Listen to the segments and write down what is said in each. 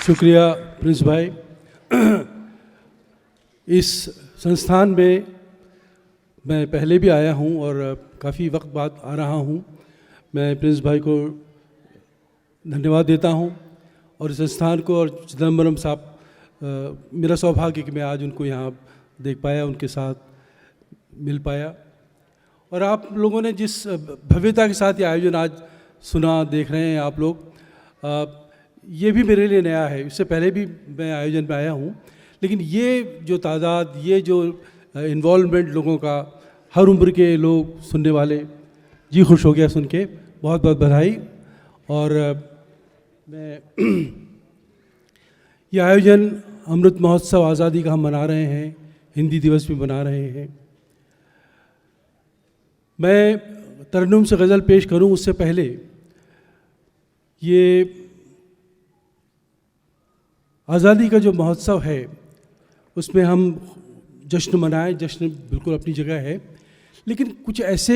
शुक्रिया प्रिंस भाई। इस संस्थान में मैं पहले भी आया हूं और काफ़ी वक्त बाद आ रहा हूं। मैं प्रिंस भाई को धन्यवाद देता हूं और इस संस्थान को और चिदम्बरम साहब, मेरा सौभाग्य कि मैं आज उनको यहाँ देख पाया, उनके साथ मिल पाया। और आप लोगों ने जिस भव्यता के साथ ये आयोजन आज सुना, देख रहे हैं आप लोग, ये भी मेरे लिए नया है। इससे पहले भी मैं आयोजन में आया हूँ, लेकिन ये जो तादाद, ये जो इन्वॉल्वमेंट लोगों का, हर उम्र के लोग सुनने वाले, जी खुश हो गया सुन के। बहुत बहुत बधाई। और मैं ये आयोजन अमृत महोत्सव आज़ादी का हम मना रहे हैं, हिंदी दिवस भी मना रहे हैं। मैं तरन्नुम से गज़ल पेश करूं उससे पहले ये आज़ादी का जो महोत्सव है उसमें हम जश्न मनाएं। जश्न बिल्कुल अपनी जगह है, लेकिन कुछ ऐसे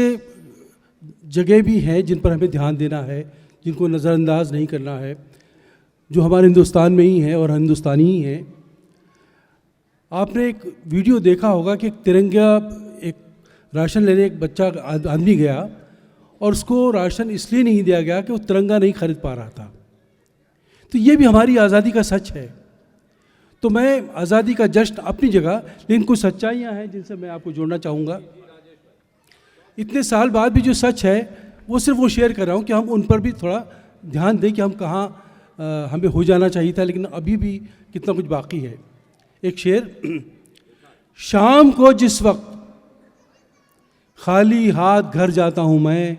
जगह भी हैं जिन पर हमें ध्यान देना है, जिनको नज़रअंदाज नहीं करना है, जो हमारे हिंदुस्तान में ही है और हिंदुस्तानी ही हैं। आपने एक वीडियो देखा होगा कि एक तिरंगा, एक राशन लेने एक बच्चा आदमी गया और उसको राशन इसलिए नहीं दिया गया कि वो तिरंगा नहीं खरीद पा रहा था। तो ये भी हमारी आज़ादी का सच है। तो मैं आज़ादी का जश्न अपनी जगह, लेकिन कुछ सच्चाइयाँ हैं जिनसे मैं आपको जोड़ना चाहूँगा। इतने साल बाद भी जो सच है वो सिर्फ वो शेयर कर रहा हूँ कि हम उन पर भी थोड़ा ध्यान दें कि हम कहाँ हमें हो जाना चाहिए था, लेकिन अभी भी कितना कुछ बाकी है। एक शेर, शाम को जिस वक्त खाली हाथ घर जाता हूँ मैं,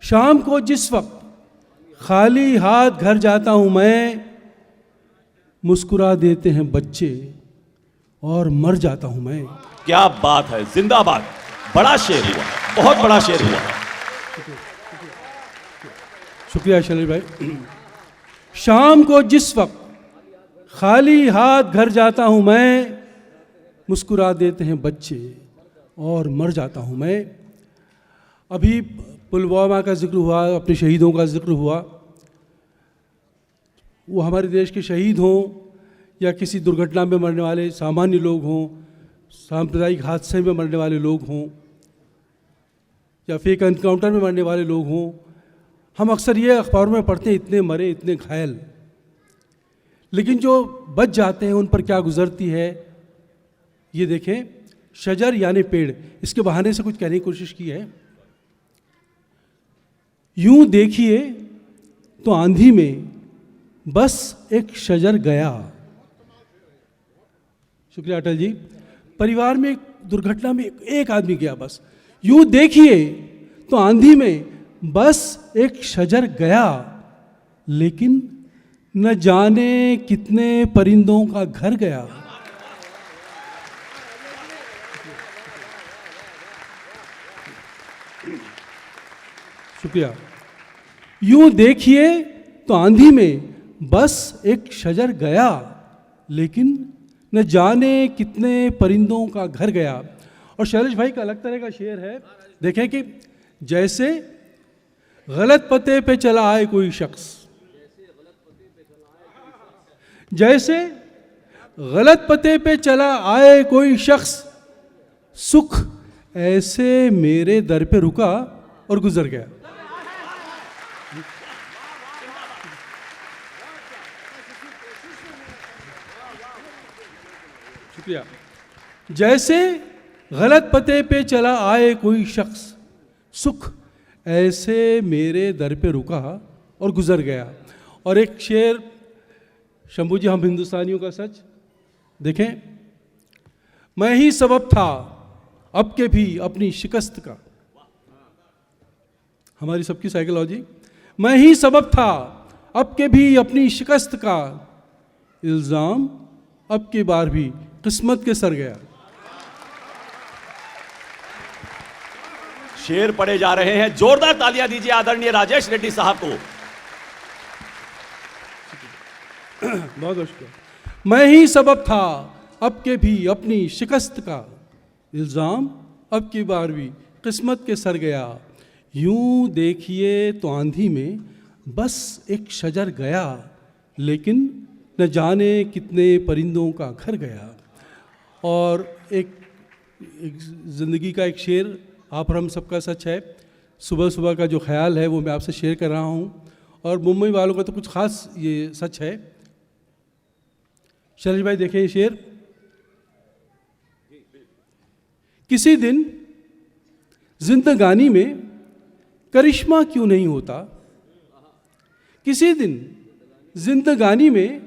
शाम को जिस वक्त खाली हाथ घर जाता हूँ मैं, मुस्कुरा देते हैं बच्चे और मर जाता हूँ मैं। क्या बात है, जिंदाबाद। बड़ा शेर हुआ, बहुत बड़ा शेर हुआ। शुक्रिया शैलेश भाई। शाम को जिस वक्त खाली हाथ घर जाता हूँ मैं, मुस्कुरा देते हैं बच्चे और मर जाता हूँ मैं। अभी पुलवामा का जिक्र हुआ, अपने शहीदों का जिक्र हुआ। वो हमारे देश के शहीद हों या किसी दुर्घटना में मरने वाले सामान्य लोग हों, सांप्रदायिक हादसे में मरने वाले लोग हों या फेक एनकाउंटर में मरने वाले लोग हों, हम अक्सर ये अखबारों में पढ़ते हैं, इतने मरे, इतने घायल। लेकिन जो बच जाते हैं उन पर क्या गुजरती है, ये देखें। शजर यानी पेड़, इसके बहाने से कुछ कहने की कोशिश की है। यूं देखिए तो आंधी में बस एक शजर गया। शुक्रिया अटल जी। परिवार में एक दुर्घटना में एक आदमी गया, बस। यूं देखिए तो आंधी में बस एक शजर गया, लेकिन न जाने कितने परिंदों का घर गया। शुक्रिया। यूं देखिए तो आंधी में बस एक शजर गया, लेकिन न जाने कितने परिंदों का घर गया। और शैलेश भाई का अलग तरह का शेर है, देखें कि जैसे गलत पते पे चला आए कोई शख्स, जैसे गलत पते पे चला आए कोई शख्स, सुख ऐसे मेरे दर पे रुका और गुजर गया। शुक्रिया। जैसे गलत पते पे चला आए कोई शख्स, सुख ऐसे मेरे दर पे रुका और गुजर गया। और एक शेर, शंभू जी, हम हिंदुस्तानियों का सच, देखें। मैं ही सबब था अब के भी अपनी शिकस्त का। हमारी सबकी साइकोलॉजी, मैं ही सबब था अब के भी अपनी शिकस्त का, इल्जाम अब की बार भी किस्मत के सर गया। शेर पढ़े जा रहे हैं, जोरदार तालियां दीजिए आदरणीय राजेश रेड्डी साहब को। बहुत बहुत शुक्रिया। मैं ही सबब था अब के भी अपनी शिकस्त का, इल्जाम अब की बार भी किस्मत के सर गया। यूं देखिए तो आंधी में बस एक शजर गया, लेकिन न जाने कितने परिंदों का घर गया। और एक ज़िंदगी का एक शेर, आप और हम सबका सच है। सुबह सुबह का जो ख्याल है वो मैं आपसे शेयर कर रहा हूँ, और मुंबई वालों का तो कुछ ख़ास ये सच है। शैलेश भाई देखें ये शेर। किसी दिन जिंदगानी में करिश्मा क्यों नहीं होता, किसी दिन जिंदगानी में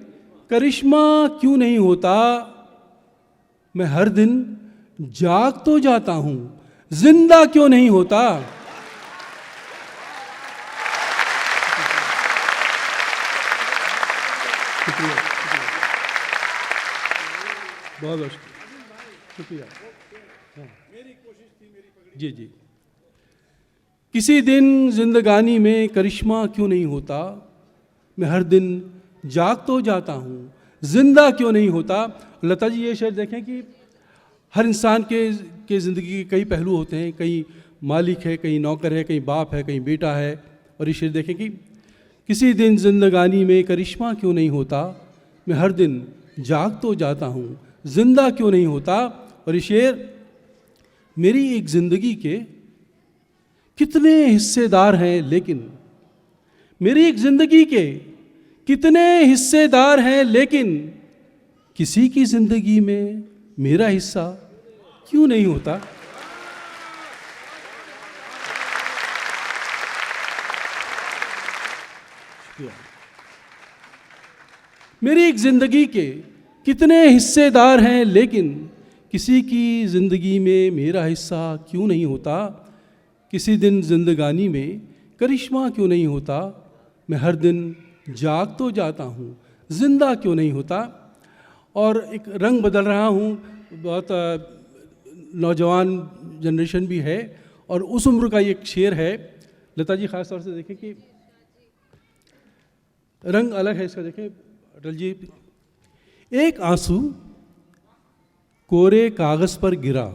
करिश्मा क्यों नहीं होता, मैं हर दिन जाग तो जाता हूं, जिंदा क्यों नहीं होता। बहुत बहुत शुक्रिया। जी जी। किसी दिन जिंदगानी में करिश्मा क्यों नहीं होता, मैं हर दिन जाग तो जाता हूँ, जिंदा क्यों नहीं होता। लता जी ये शेर देखें कि हर इंसान के ज़िंदगी के कई पहलू होते हैं, कहीं मालिक है, कहीं नौकर है, कहीं बाप है, कहीं बेटा है। और ये शेर देखें कि किसी दिन जिंदगानी में करिश्मा क्यों नहीं होता, मैं हर दिन जाग तो जाता हूँ, जिंदा क्यों नहीं होता। और ये शेर, मेरी एक ज़िंदगी के कितने हिस्सेदार हैं लेकिन, मेरी एक ज़िंदगी के कितने हिस्सेदार हैं लेकिन, किसी की ज़िंदगी में मेरा हिस्सा क्यों नहीं होता। मेरी एक ज़िंदगी के कितने हिस्सेदार हैं लेकिन, किसी की ज़िंदगी में मेरा हिस्सा क्यों नहीं होता। किसी दिन जिंदगानी में करिश्मा क्यों नहीं होता, मैं हर दिन जाग तो जाता हूँ, जिंदा क्यों नहीं होता। और एक रंग बदल रहा हूँ, बहुत नौजवान जनरेशन भी है और उस उम्र का एक शेर है। लता जी ख़ास तौर से देखें कि रंग अलग है इसका। देखें अटल जी, एक आंसू कोरे कागज पर गिरा,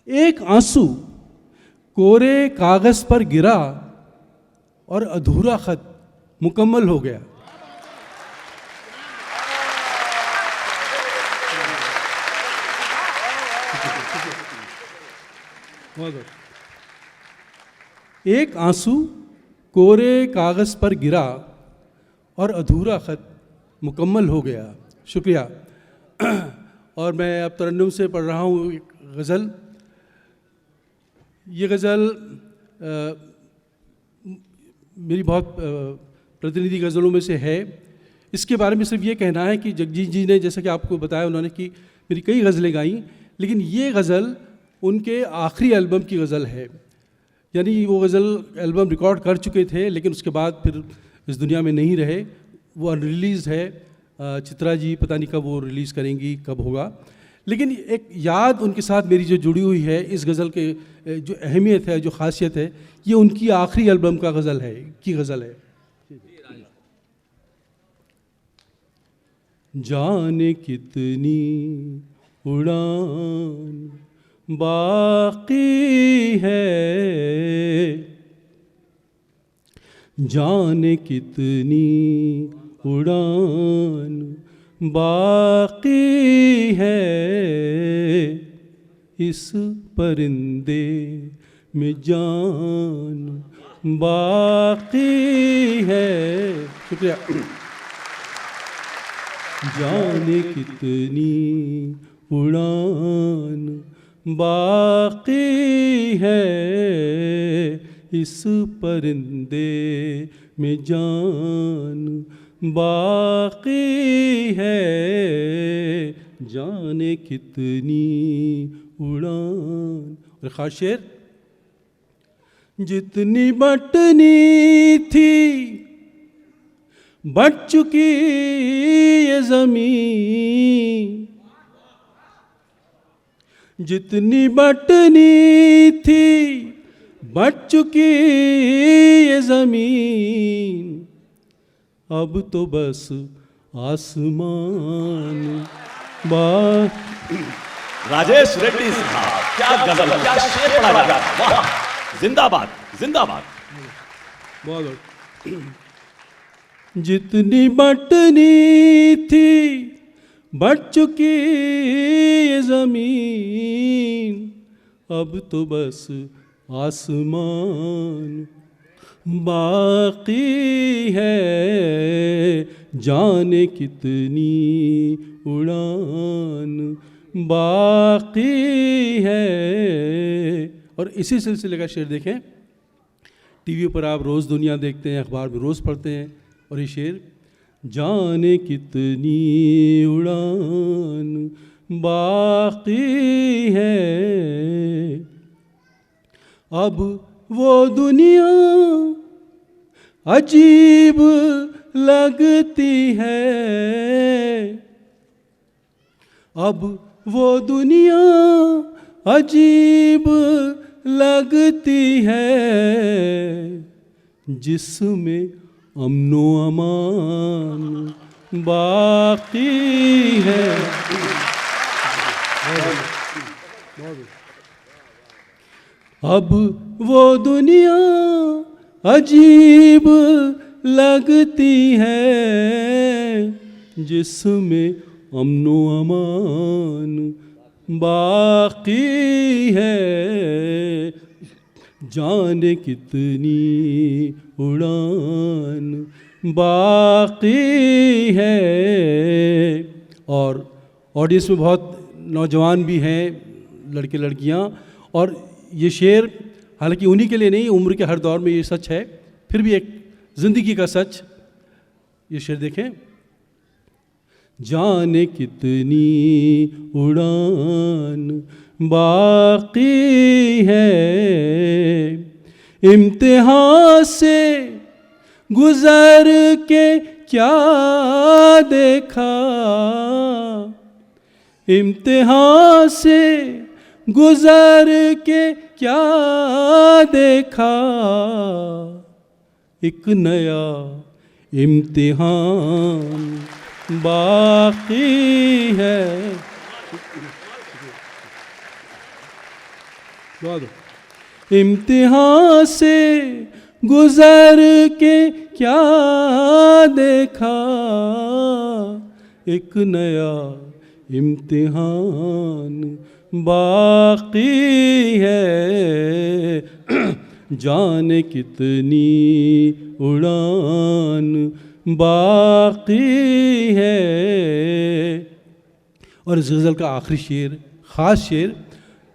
एक आंसू कोरे कागज पर गिरा और अधूरा खत मुकम्मल हो गया। एक आंसू कोरे कागज पर गिरा और अधूरा खत मुकम्मल हो गया। शुक्रिया। और मैं अब तरन्नुम से पढ़ रहा हूँ एक गज़ल। ये गज़ल मेरी बहुत प्रतिनिधि गज़लों में से है। इसके बारे में सिर्फ ये कहना है कि जगजीत जी ने, जैसा कि आपको बताया उन्होंने, कि मेरी कई गज़लें गाईं, लेकिन ये गज़ल उनके आखिरी एल्बम की गज़ल है। यानी वो गज़ल एल्बम रिकॉर्ड कर चुके थे लेकिन उसके बाद फिर इस दुनिया में नहीं रहे, वो अनरिलीज़ है। चित्रा जी पता नहीं कब वो रिलीज़ करेंगी, कब होगा। लेकिन एक याद उनके साथ मेरी जो जुड़ी हुई है, इस गज़ल के जो अहमियत है, जो ख़ासियत है, ये उनकी आखिरी एल्बम का गज़ल है, की गज़ल है। जाने कितनी उड़ान बाकी है, जाने कितनी उड़ान बाकी है, इस परिंदे में जान बाकी है। शुक्रिया। जाने कितनी उड़ान बाकी है, इस परिंदे में जान बाकी है, जाने कितनी उड़ान। और खास शेर, जितनी बटनी थी बट चुकी ये ज़मीन, जितनी बटनी थी बट चुकी ये ज़मीन, अब तो बस आसमान राजेश रेड्डी साहब, क्या गजल, क्या शेर पढ़ा जा रहा है। वाह, जिंदाबाद जिंदाबाद। बहुत जितनी बटनी थी बट चुकी ये ज़मीन, अब तो बस आसमान बाकी है, जाने कितनी उड़ान बाकी है। और इसी सिलसिले का शेर देखें, टीवी पर आप रोज़ दुनिया देखते हैं, अखबार में रोज़ पढ़ते हैं, और ये शेर, जाने कितनी उड़ान बाकी है, अब वो दुनिया अजीब लगती है, अब वो दुनिया अजीब लगती है, जिसमें अमनो अमान बाकी है। अब वो दुनिया अजीब लगती है, जिसमें अमनो अमान बाकी है, जाने कितनी उड़ान बाकी है। और ऑडियंस में बहुत नौजवान भी हैं, लड़के लड़कियां, और ये शेर हालांकि उन्हीं के लिए नहीं, उम्र के हर दौर में ये सच है, फिर भी एक ज़िंदगी का सच। ये शेर देखें, जाने कितनी उड़ान बाकी है, इम्तिहान से गुजर के क्या देखा, इम्तिहान से गुजर के क्या देखा, एक नया इम्तिहान बाकी है। इम्तिहान से गुजर के क्या देखा, एक नया इम्तिहान बाकी है, जाने कितनी उड़ान बाकी है। और इस गज़ल का आखिरी शेर, ख़ास शेर,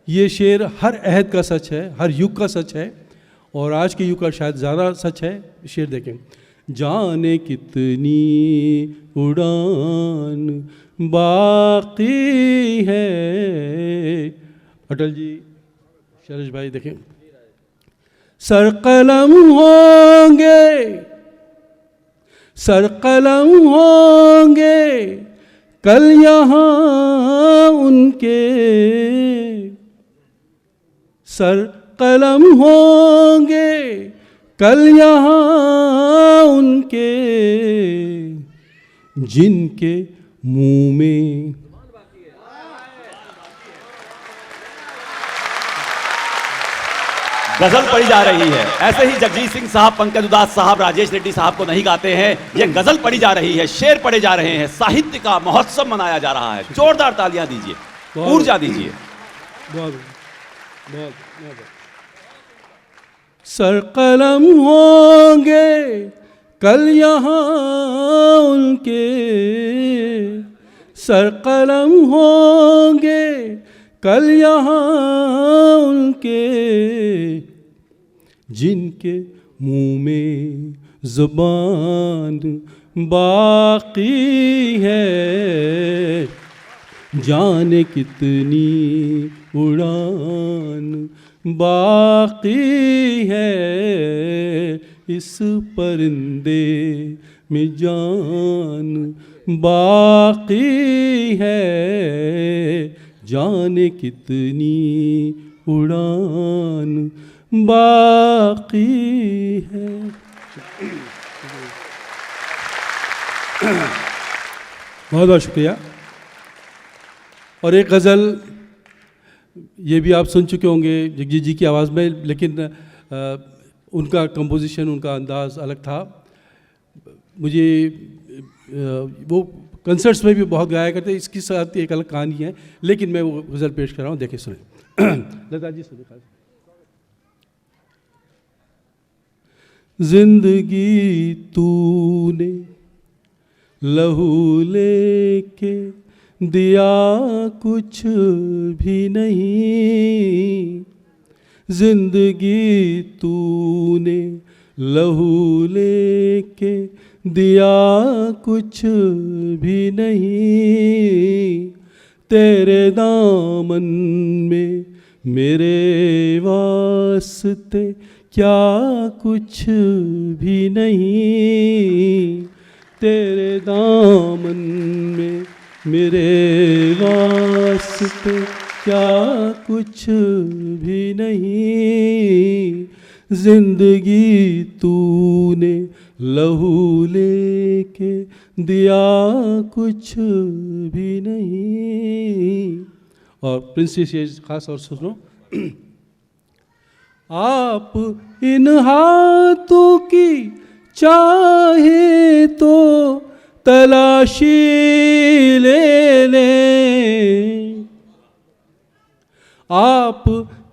ये शेर हर अहद का सच है, हर युग का सच है, और आज के युग का शायद ज़्यादा सच है। शेर देखें, जाने कितनी उड़ान बाकी है। अटल जी, शरज भाई देखें, सरकलम होंगे, सरकलम होंगे कल यहाँ उनके, सरकलम होंगे कल यहाँ उनके, जिनके मुंह में गजल पढ़ी जा रही है। ऐसे ही जगजीत सिंह साहब, पंकज उदास साहब, राजेश रेड्डी साहब को नहीं गाते हैं, ये गजल पढ़ी जा रही है, शेर पढ़े जा रहे हैं, साहित्य का महोत्सव मनाया जा रहा है। जोरदार तालियां दीजिए, ऊर्जा दीजिए। सरकलम होंगे कल यहाँ उनके, सरकलम होंगे कल यहाँ उनके, जिनके मुंह में ज़ुबान बाकी है, जाने कितनी उड़ान बाकी है, इस परिंदे में जान बाकी है, जाने कितनी उड़ान बाकी है। बहुत बहुत शुक्रिया। और एक गज़ल ये भी आप सुन चुके होंगे जगजीत जी की आवाज़ में, लेकिन उनका कंपोजिशन, उनका अंदाज़ अलग था। मुझे वो कंसर्ट्स में भी बहुत गाया करते, इसकी साथ एक अलग कहानी है, लेकिन मैं वो गज़ल पेश कर रहा हूँ, देखिए सुने। लता जी सुने। जिंदगी तूने लहू लेके दिया कुछ भी नहीं, जिंदगी तूने लहू लेके दिया कुछ भी नहीं, तेरे दामन में मेरे वास्ते क्या कुछ भी नहीं, तेरे दामन में मेरे वास्ते क्या कुछ भी नहीं, जिंदगी तूने लहू लेके दिया कुछ भी नहीं। और प्रिंस ये खास और सुनो। आप इन हाथों की चाहे तो तलाशी ले लें, आप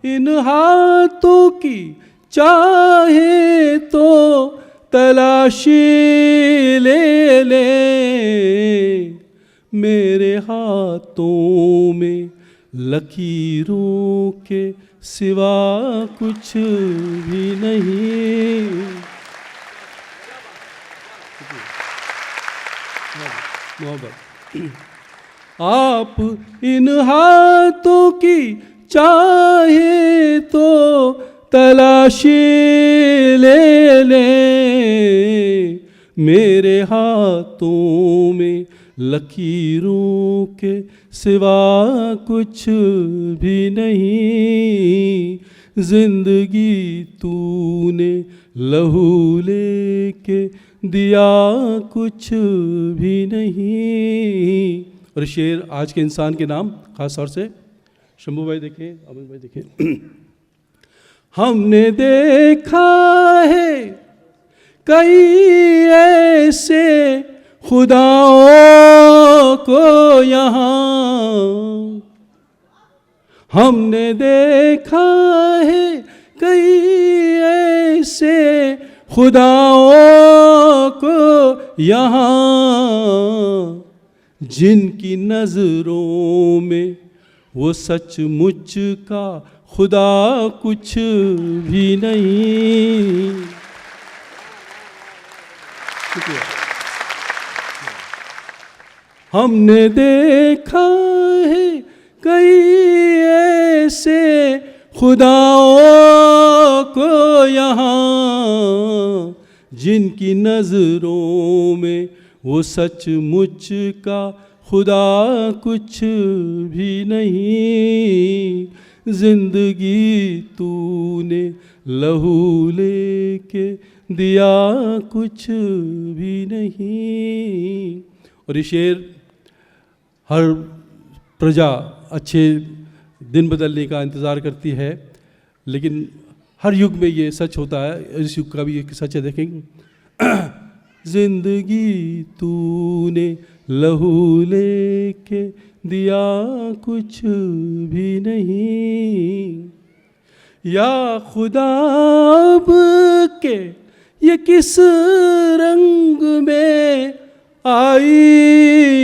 इन हाथों की चाहे तो तलाशी ले लें, मेरे हाथों में लकीरों के सिवा कुछ भी नहीं। मोहब्बत। आप इन हाथों की चाहे तो तलाशी ले लें, मेरे हाथों में लकीरों के सिवा कुछ भी नहीं, जिंदगी तूने लहू लेके दिया कुछ भी नहीं। और शेर आज के इंसान के नाम खास तौर से शंभू भाई देखें, अमन भाई देखें। हमने देखा है कई ऐसे खुदाओं को यहाँ, हमने देखा है कई ऐसे खुदाओं को यहाँ, जिनकी नजरों में वो सचमुच का खुदा कुछ भी नहीं। हमने देखा है कई ऐसे खुदाओं को यहाँ, जिनकी नजरों में वो सचमुच का खुदा कुछ भी नहीं, जिंदगी तूने लहू लेके दिया कुछ भी नहीं। और ये शेर हर प्रजा अच्छे दिन बदलने का इंतज़ार करती है, लेकिन हर युग में ये सच होता है, इस युग का भी एक सच है, देखेंगे। जिंदगी तूने लहू लेके दिया कुछ भी नहीं, या खुदा अब के ये किस रंग में आई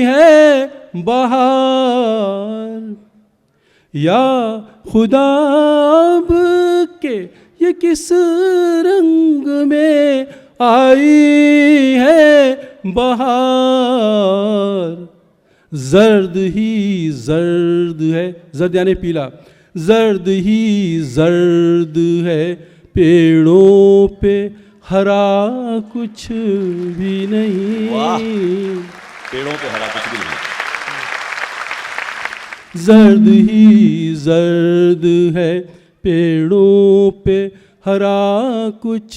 है बहार, या खुदा अब के ये किस रंग में आई है बहार, जर्द ही जर्द है, जर्द यानी पीला, जर्द ही जर्द है पेड़ों पे हरा कुछ भी नहीं। वाह, पेड़ों पे हरा कुछ भी नहीं। जर्द ही जर्द है पेड़ों पे हरा कुछ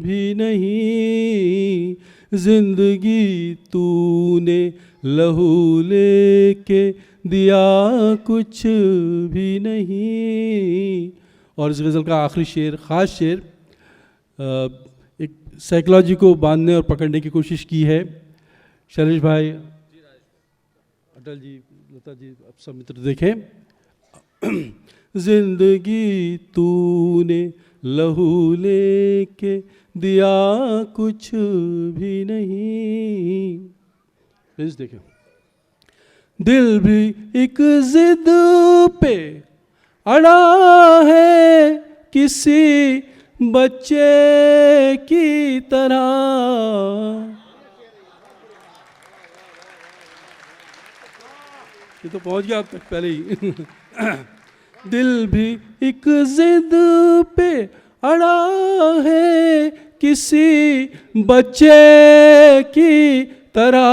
भी नहीं, जिंदगी तूने लहू लेके दिया कुछ भी नहीं। और इस गज़ल का आखिरी शेर, ख़ास शेर, एक साइकोलॉजी को बांधने और पकड़ने की कोशिश की है। शैलेश भाई, अटल जी, लता जी, आप सब मित्र देखें। जिंदगी तूने लहू लेके दिया कुछ भी नहीं। प्लीज देखें। दिल भी एक जिद पे अड़ा है किसी बच्चे की तरह। ये तो पहुंच गया आप तक पहले ही। दिल भी एक जिद पे अड़ा है किसी बच्चे की तरह।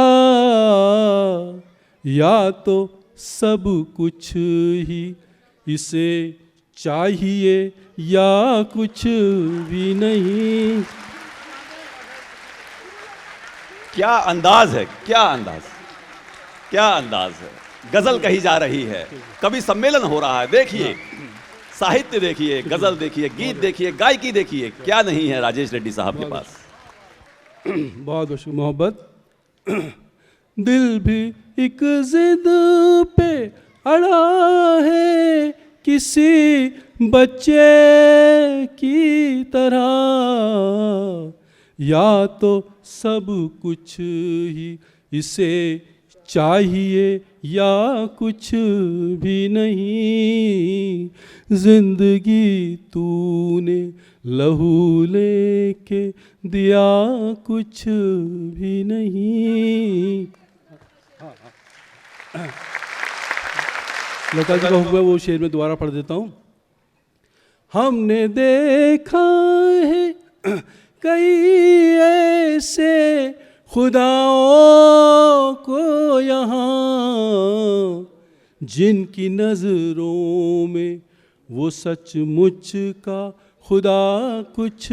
या तो सब कुछ ही इसे चाहिए या कुछ भी नहीं। क्या अंदाज है, क्या अंदाज, क्या अंदाज है। गजल कही जा रही है, कवि सम्मेलन हो रहा है। देखिए साहित्य, देखिए गजल, देखिए गीत, देखिए गायकी, देखिए क्या नहीं है राजेश रेड्डी साहब के पास। बहुत बहुत मोहब्बत। दिल भी एक जिद पे अड़ा है किसी बच्चे की तरह। या तो सब कुछ ही इसे चाहिए या कुछ भी नहीं। जिंदगी तूने लहू लेके दिया कुछ भी नहीं। लता जी का हुक्म है, वो शेर में दोबारा पढ़ देता हूँ। हमने देखा है कई ऐसे खुदाओं को यहाँ जिनकी नजरों में वो सचमुच का खुदा कुछ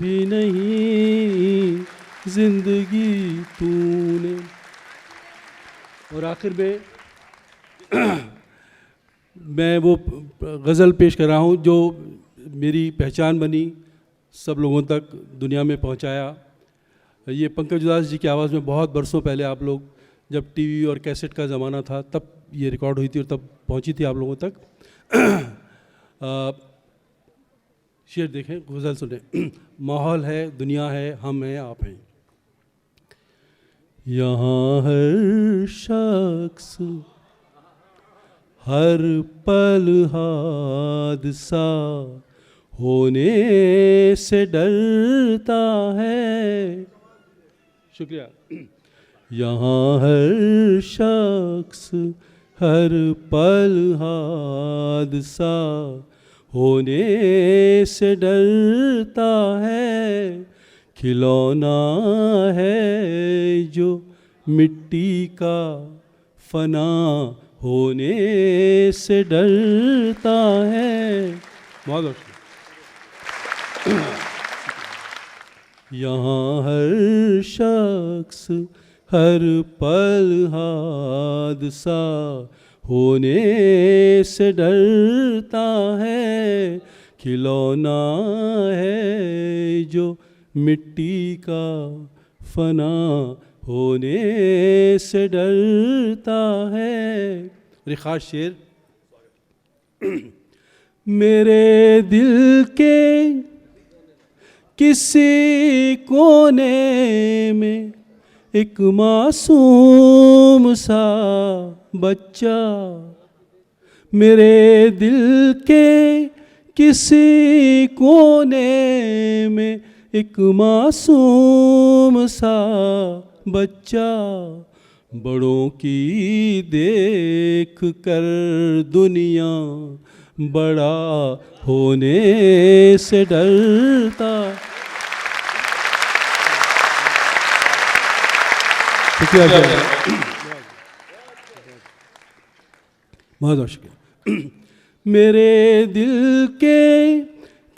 भी नहीं। जिंदगी तूने। और आखिर में मैं वो गज़ल पेश कर रहा हूँ जो मेरी पहचान बनी, सब लोगों तक दुनिया में पहुँचाया। ये पंकज उदास जी की आवाज़ में बहुत बरसों पहले, आप लोग जब टीवी और कैसेट का ज़माना था तब ये रिकॉर्ड हुई थी और तब पहुँची थी आप लोगों तक। शेर देखें, गज़ल सुने। माहौल है, दुनिया है, हम हैं, आप हैं। यहाँ हर शख्स हर पल हादसा होने से डरता है। शुक्रिया। यहाँ हर शख्स हर पल हादसा होने से डरता है। खिलौना है जो मिट्टी का फना होने से डरता है। बहुत यहाँ हर शख्स हर पल हादसा होने से डरता है। खिलौना है जो मिट्टी का फना होने से डरता है। और एक खास शेर। मेरे दिल के किसी कोने में एक मासूम सा बच्चा, मेरे दिल के किसी कोने में एक मासूम सा बच्चा, बड़ों की देख कर दुनिया बड़ा होने से डरता। शुक्रिया, बहुत बहुत शुक्रिया। मेरे दिल के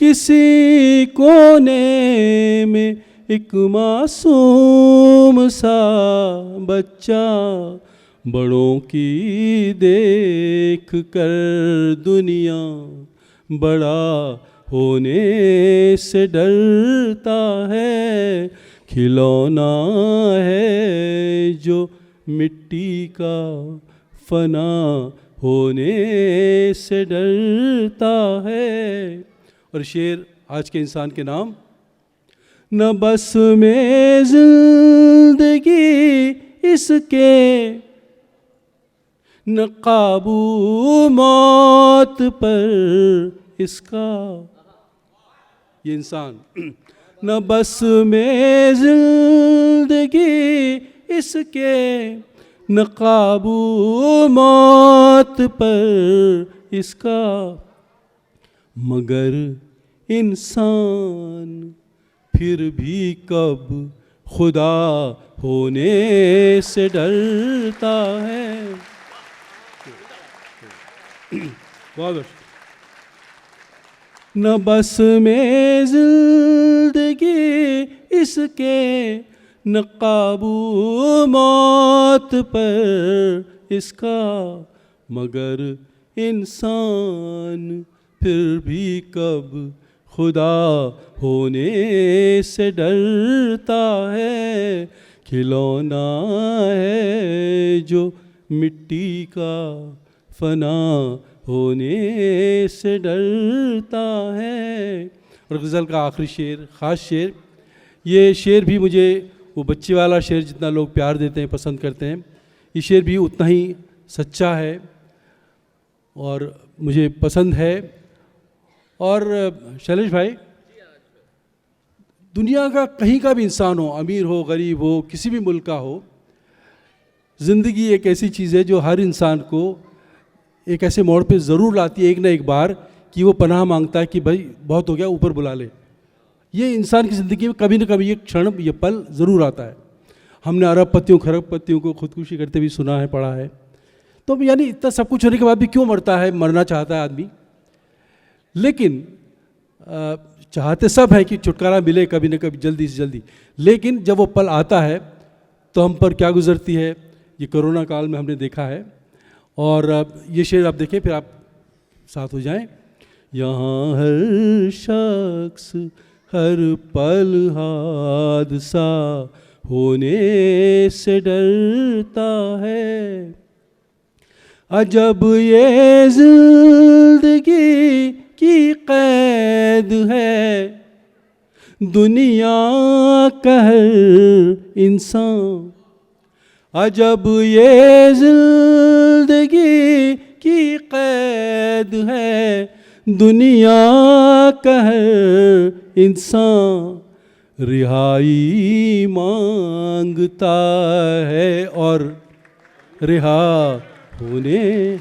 किसी कोने में एक मासूम सा बच्चा, बड़ों की देख कर दुनिया बड़ा होने से डरता है, खिलौना है जो मिट्टी का फना होने से डरता है। और शेर आज के इंसान के नाम। न बस में जिंदगी इसके, न काबू मौत पर इसका। ये इंसान न बस में जिंदगी इसके, न काबू मौत पर इसका, मगर इंसान फिर भी कब खुदा होने से डरता है। बहुत न बस में जिंदगी इसके, न काबू मौत पर इसका, मगर इंसान फिर भी कब खुदा होने से डरता है, खिलौना है जो मिट्टी का फना होने से डरता है। और गज़ल का आखिरी शेर, ख़ास शेर, ये शेर भी मुझे वो बच्चे वाला शेर जितना लोग प्यार देते हैं, पसंद करते हैं, ये शेर भी उतना ही सच्चा है और मुझे पसंद है। और शैलेश भाई, दुनिया का कहीं का भी इंसान हो, अमीर हो गरीब हो, किसी भी मुल्क का हो, ज़िंदगी एक ऐसी चीज़ है जो हर इंसान को एक ऐसे मोड़ पे ज़रूर लाती है एक ना एक बार कि वो पनाह मांगता है कि भाई बहुत हो गया, ऊपर बुला ले। ये इंसान की ज़िंदगी में कभी ना कभी ये क्षण, ये पल ज़रूर आता है। हमने अरबपतियों खरबपतियों को खुदकुशी करते भी सुना है, पढ़ा है। तो अब यानी इतना सब कुछ होने के बाद भी क्यों मरता है, मरना चाहता है आदमी। लेकिन चाहते सब है कि छुटकारा मिले कभी न कभी, जल्दी से जल्दी। लेकिन जब वो पल आता है तो हम पर क्या गुजरती है, ये कोरोना काल में हमने देखा है। और ये शेर आप देखें, फिर आप साथ हो जाएं। यहाँ हर शख्स हर पल हादसा होने से डरता है, अजब ये जिंदगी की कैद है, दुनिया का हर इंसान, अजब ये जिंदगी की कैद है, दुनिया का हर इंसान रिहाई मांगता है और रिहा होने